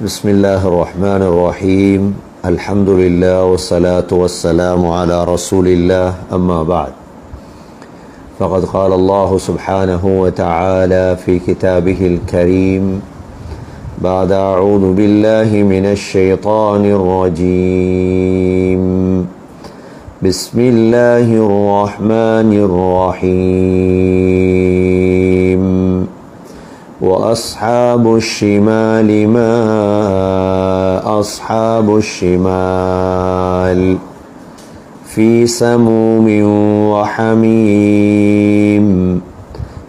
بسم الله الرحمن الرحيم الحمد لله والصلاة والسلام على رسول الله أما بعد فقد قال الله سبحانه وتعالى في كتابه الكريم بعد أعوذ بالله من الشيطان الرجيم بسم الله الرحمن الرحيم وأصحاب الشمال ما أصحاب الشمال في سموم وحميم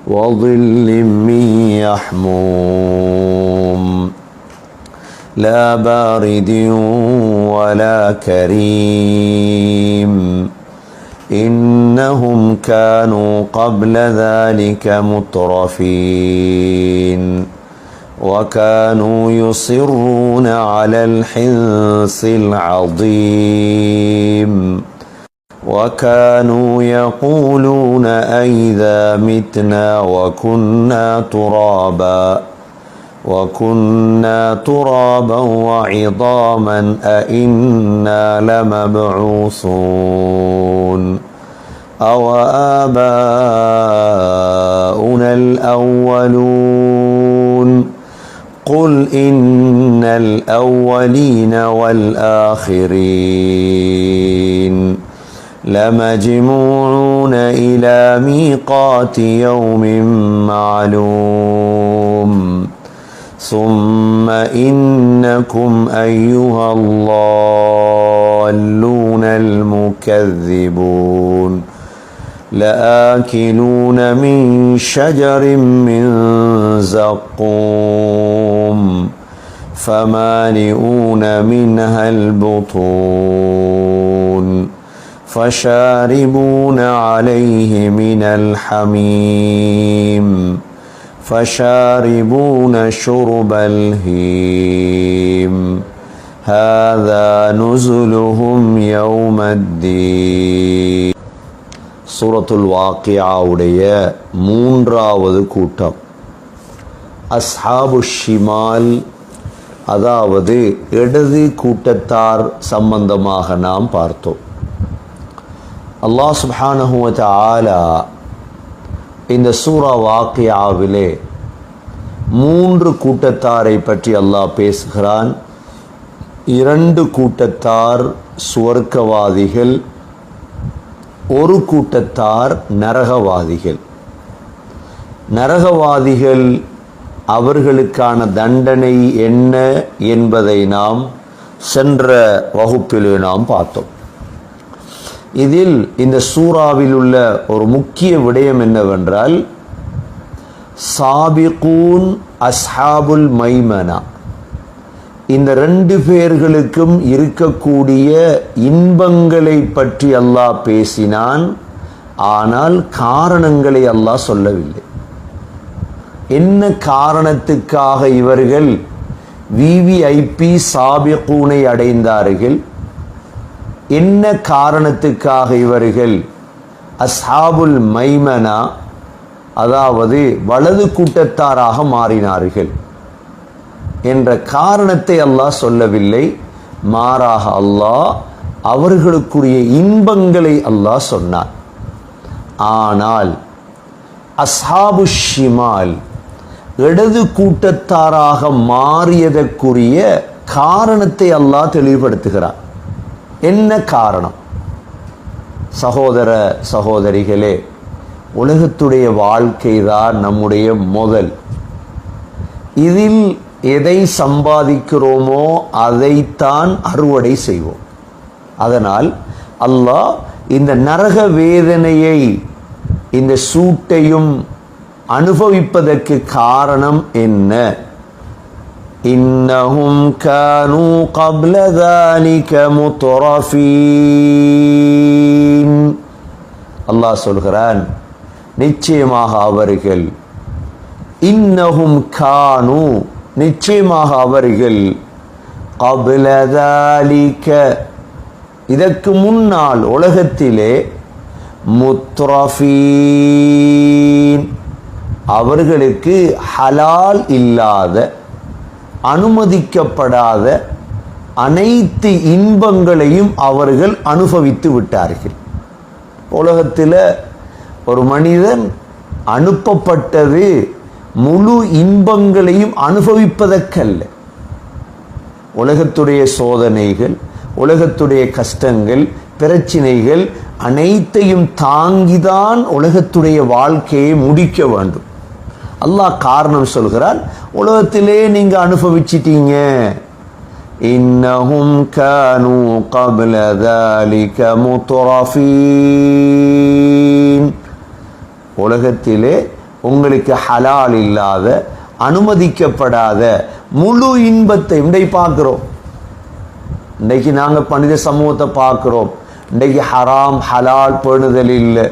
وظل من يحموم لا بارد ولا كريم إنهم كانوا قبل ذلك مترفين وكانوا يصرون على الحنث العظيم وكانوا يقولون أئذا متنا وكنا ترابا وعظاما أئنا لمبعوثون أو آباؤنا الأولون قل إن الأولين والآخرين لمجموعون إلى ميقات يوم معلوم ثم إنكم أيها الضالون المكذبون لآكلون من شجر من زقوم فمالئون منها البطون فشاربون عليه من الحميم فشاربون شرب الهيم هذا نزلهم يوم الدين. சூரத்துல் வாக்கியாவுடைய மூன்றாவது கூட்டம் அஸ்ஹாபு ஷிமால், அதாவது இடது கூட்டத்தார் சம்பந்தமாக நாம் பார்த்தோம். அல்லாஹ் சுப்ஹானஹு வ தஆலா இந்த சூரா வாக்கியாவிலே மூன்று கூட்டத்தாரை பற்றி அல்லாஹ் பேசுகிறான். இரண்டு கூட்டத்தார் சுவர்க்கவாதிகள், ஒரு கூட்டத்தார் நரகவாதிகள். நரகவாதிகள் அவர்களுக்கான தண்டனை என்ன என்பதை நாம் சென்ற வகுப்பிலே நாம் பார்த்தோம். இதில் இந்த சூறாவில் உள்ள ஒரு முக்கிய விடயம் என்னவென்றால், சாபிகூன் அஸ்ஹாபுல் மைமனா, இந்த ரெண்டு பேர்களுக்கும் இருக்கக்கூடிய இன்பங்களை பற்றி அல்லாஹ் பேசினான். ஆனால் காரணங்களை அல்லாஹ் சொல்லவில்லை. என்ன காரணத்துக்காக இவர்கள் விவிஐபி சாபிகூனை அடைந்தார்கள், என்ன காரணத்துக்காக இவர்கள் அஸ்ஹாபுல் மைமனா, அதாவது வலது கூட்டத்தாராக மாறினார்கள் என்ற காரணத்தை அல்லாஹ் சொல்லவில்லை. மாறாக அல்லாஹ் அவர்களுக்குரிய இன்பங்களை அல்லாஹ் சொன்னார். ஆனால் அஸ்ஹாபு ஷிமால், இடது கூட்டத்தாராக மாறியதற்குரிய காரணத்தை அல்லாஹ் தெளிவுபடுத்துகிறார். என்ன காரணம்? சகோதர சகோதரிகளே, உலகத்துடைய வாழ்க்கை தான் நம்முடைய முதல். இதில் எதை சம்பாதிக்கிறோமோ அதைத்தான் அறுவடை செய்வோம். அதனால் அல்லாஹ் இந்த நரக வேதனையை, இந்த சூட்டையும் அனுபவிப்பதற்கு காரணம் என்ன? இன்னஹும் கானூ கப்ல ذلك முத்ரஃபீன். அல்லாஹ் சொல்கிறான், நிச்சயமாக அவர்கள், இன்னஹும் கானூ, நிச்சயமாக அவர்கள், கப்ல ذلك, இதற்கு முன்னால் உலகத்திலே, முத்ரஃபீன், அவர்களுக்கு ஹலால் இல்லாத, அனுமதிக்கப்படாத அனைத்து இன்பங்களையும் அவர்கள் அனுபவித்து விட்டார்கள். உலகத்தில் ஒரு மனிதன் அனுப்பப்பட்டது முழு இன்பங்களையும் அனுபவிப்பதற்கல்ல. உலகத்துடைய சோதனைகள், உலகத்துடைய கஷ்டங்கள், பிரச்சினைகள் அனைத்தையும் தாங்கிதான் உலகத்துடைய வாழ்க்கையை முடிக்க வேண்டும். அல்லாஹ் காரணம் சொல்கிறான், உலகத்திலே நீங்க அனுபவிச்சிட்டீங்க. இன்னஹும் கானூ قبل ذلك முத்ரஃபீன். உலகத்திலே உங்களுக்கு ஹலால் இல்லாத, அனுமதிக்கப்படாத முழு இன்பத்தை இன்றைக்கு பார்க்கிறோம். இன்றைக்கு நாங்க மனித சமூகத்தை பார்க்கிறோம். இன்றைக்கு ஹராம் ஹலால் பேணுதல் இல்லை,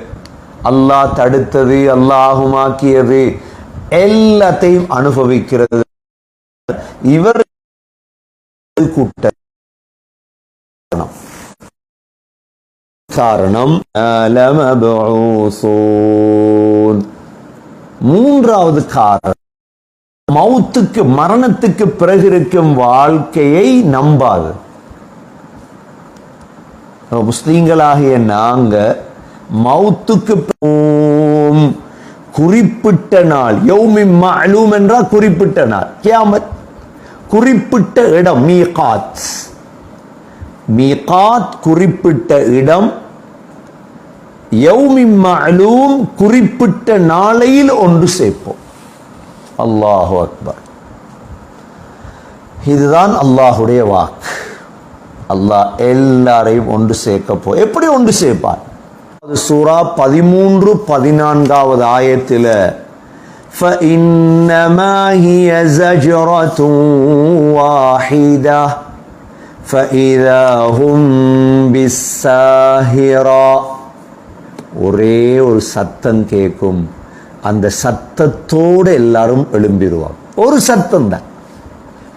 அல்லாஹ் தடுத்தது அல்லாஹுமாக்கியது எல்லாத்தையும் அனுபவிக்கிறது. இவர் கூட்டம் காரணம் மூன்றாவது காரணம் மௌத்துக்கு மரணத்துக்கு பிறகு இருக்கும் வாழ்க்கையை நம்பாது. முஸ்லிம்களாகிய நாங்க மௌத்துக்கு குறிப்பிட்ட நாள், யௌமின் மஅலூம் என்றால் குறிப்பிட்ட நாள், கியாமத் குறிப்பிட்ட இடம், மீகாத். மீகாத் குறிப்பிட்ட இடம், யௌமின் மஅலூம் குறிப்பிட்ட நாளையில் ஒன்று சேர்ப்போம். அல்லாஹு அக்பர். இதுதான் அல்லாஹுடைய வாக்கு. அல்லாஹ் எல்லாரையும் ஒன்று சேர்க்கப்போ எப்படி ஒன்று சேர்ப்பார்? சூரா 13-14 ஆயத்தில் فَإِنَّمَا هِيَ زَجْرَةٌ وَاحِدَةٌ فَإِذَا هُمْ بِالسَّاهِرَةِ. ஒரே ஒரு சத்தம் கேட்கும், அந்த சத்தத்தோடு எல்லாரும் எழும்பிடுவாங்க. ஒரு சத்தம் தான்.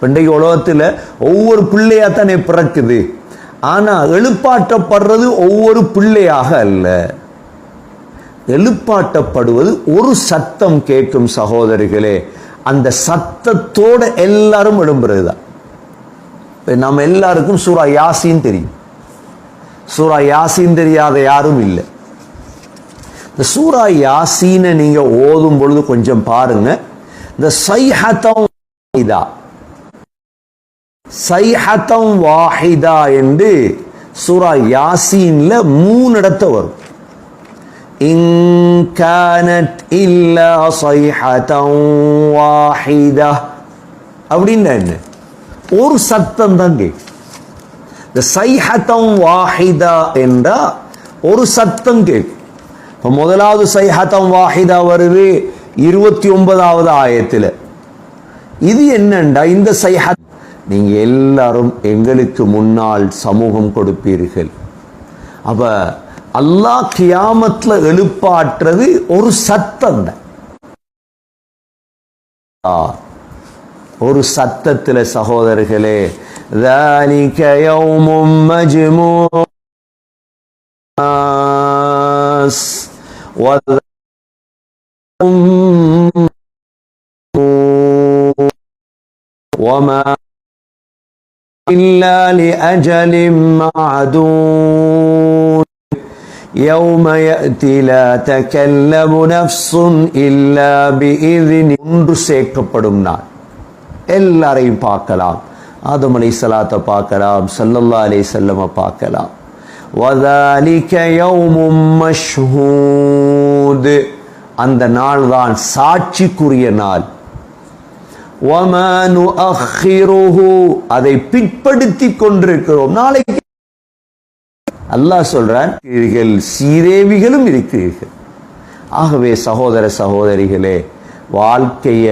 இன்றைக்கு உலகத்தில் ஒவ்வொரு பிள்ளையாத்தானே பிறக்குது, ஆனா எழுப்பாட்டப்படுறது ஒவ்வொரு பிள்ளையாக அல்ல. எழுப்பாட்டப்படுவது ஒரு சத்தம் கேட்கும் சகோதரிகளே, அந்த சத்தத்தோட எல்லாரும் எழும்புறதுதான். நம்ம எல்லாருக்கும் சூரா யாசீன் தெரியும். சூரா யாசீன் தெரியாத யாரும் இல்லை. இந்த சூரா யாசீனை நீங்க ஓதும் பொழுது கொஞ்சம் பாருங்க. இந்த சைஹத்தம் வாஹிதா என்று சூரா யாசீன்ல 3 இடத்துல வரும். இன் கானத் இல்லா சைஹத்தம் வாஹிதா அப்படின்னா என்ன? ஒரு சத்தம் தான் கேட்கும். இந்த சைஹத்தம் வாஹிதா என்றா ஒரு சத்தம் கேட்கும். இப்போ முதலாவது சைஹத்தம் வாஹிதா வருது 29வது ஆயத்தில். இது என்னண்டா, இந்த சைஹத் நீங்க எல்லாரும் எங்களுக்கு முன்னால் சமூகம் கொடுப்பீர்கள். அப்ப அல்லாஹ் கியாமத்ல எழுப்பாற்றது ஒரு சத்தம் தான். ஒரு சத்தத்தில் சகோதரர்களே, ذَلِكَ يَوْمٌ مَجْمُوعٌ وَمَا إِلَّا لِأَجَلٍ مَّعْدُودٍ يَوْمَ يَأْتِي لَا تَكَلَّمُ نَفْسٌ إِلَّا بِإِذْنِهِ. ஒன்று சேர்க்கப்படும் நாள். எல்லாரையும் பார்க்கலாம். ஆதம் அலைஹிஸ்ஸலாத்தை பார்க்கலாம், ஸல்லல்லாஹு அலைஹி வஸல்லம் பார்க்கலாம். وَذَلِكَ يَوْمٌ مَشْهُودٌ. அந்த நாள் தான் சாட்சிக்குரிய நாள். وَمَا نُؤَخِّرُهُ. அதை பிற்படுத்தி கொண்டிருக்கிறோம். நாளைக்கு அல்லாஹ் சொல்றான், சீரேவிகளும் இருக்கிறீர்கள். ஆகவே சகோதர சகோதரிகளே, வாழ்க்கைய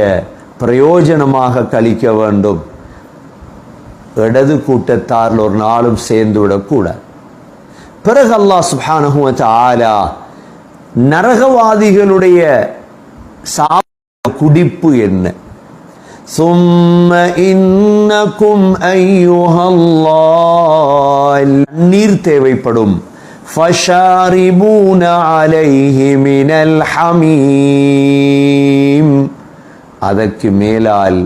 பிரயோஜனமாக கழிக்க வேண்டும். இடது கூட்டத்தார் ஒரு நாளும் சேர்ந்து விடக்கூடாது. பிறகு அல்லாஹ் சுப்ஹானஹு வ தஆலா நரகவாதிகளுடைய குடிப்பு என்ன? ثُمَّ إِنَّكُمْ أَيُّهَا اللَّهُ. நீர் தேவைப்படும். فَشَارِبُونَ عَلَيْهِ مِنَ الْحَمِيمِ. அதற்கு மேலால்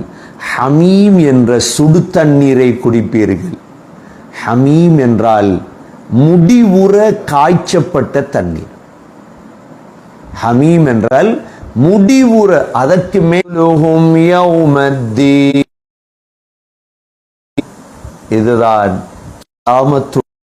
ஹமீம் என்ற சுடு தண்ணீரை குடிப்பீர்கள். ஹமீம் என்றால் முடிவுற காய்ச்சப்பட்ட தண்ணீர். ஹமீம் என்றால் முடிவுற, அதற்கு மேலும் இதுதான் கியாமத்து